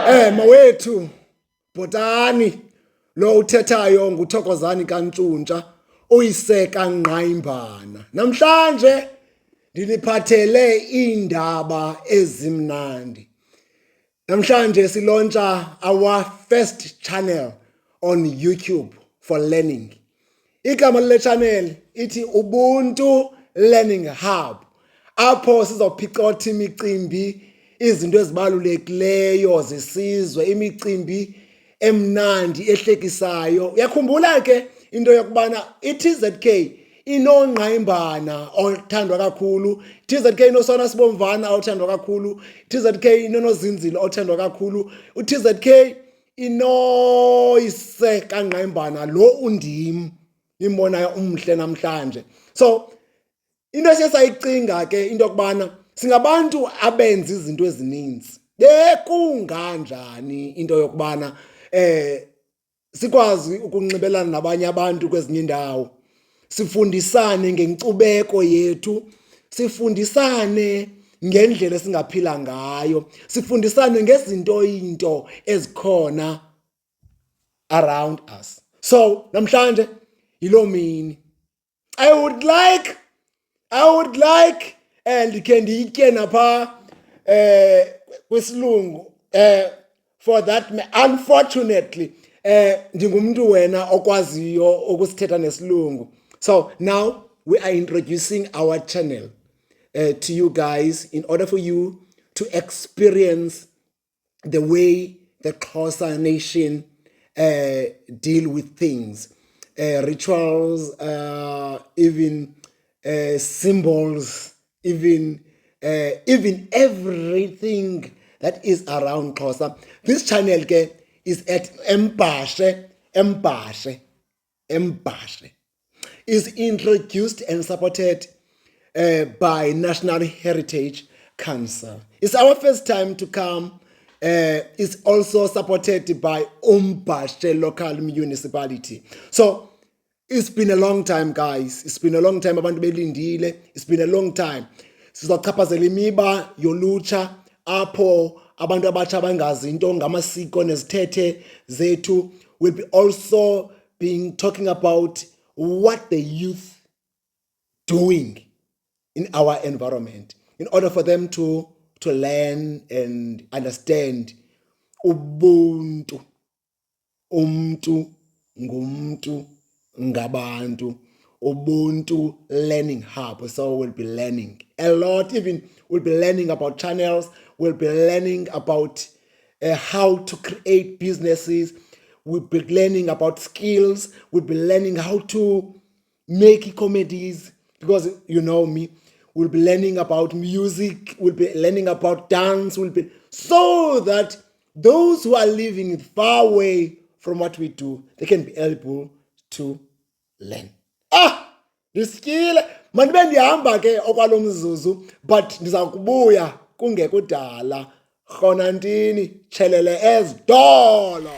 Mawethu bhotani lo uthethayo nguThokozani kaNtshuntsha uyiseka Ngqayimbana. Namhlanje ndiniphathele iindaba ezimnandi. Namhlanje silontsha our first channel on YouTube for learning. Igama le channel ithi Ubuntu Learning Hub. Apho sizophicotha imicimbi, izinto ezibalulekileyo zesizwe, imicimbi emnandi ehlekisayo. Uyakhumbula ke into yokubana iTZK inongqayimbana othandwa kakhulu, iTZK inosona sibomvana othandwa kakhulu, iTZK inonozinzile othandwa kakhulu, uTZK inoyise kaNgqayimbana lo undim imbonayo umhle namhlanje. So into esiyayicinga ke into yokubana singabantu abenza izinto ezininzi. Bekunganjani into yokubana sikwazi ukunxibelana nabanye abantu kwezinye indawo, sifundisane ngenkcubeko yethu, sifundisane ngendlela esingaphila ngayo, sifundisane ngezinto ezikhona around us. So namhlanje yilo mini. I would like ndikhe ndiyitye napha kwisilungu for that unfortunately ndingumntu wena okwaziyo ukusithetha nesilungu. So now we are introducing our channel to you guys in order for you to experience the way the Xhosa nation deal with things, rituals, even symbols, even everything that is around Xhosa. This channel is at Embashe, is introduced and supported by National Heritage Council. It's our first time to come. It's also supported by Umbashe local municipality. So it's been a long time, guys. It's been a long time. Abantu belindile. It's been a long time. Sizochaphazela imiba yolutsha apho abantu abatsha bangazi into ngamasiko nezithethe zethu. We'll be also talking about what the youth doing in our environment in order for them to learn and understand Ubuntu, umntu ngumntu ngabantu, Ubuntu Learning Hub. So we'll be learning a lot. Even we'll be learning about channels. We'll be learning about how to create businesses. We'll be learning about skills. We'll be learning how to make comedies, because you know me. We'll be learning about music. We'll be learning about dance. So that those who are living far away from what we do, they can be able to learn. Ndisikile mandibe ndihamba ke okwalo mzuzu, but ndiza kubuya kungekudala. Khona ntini tshelele ezidolo.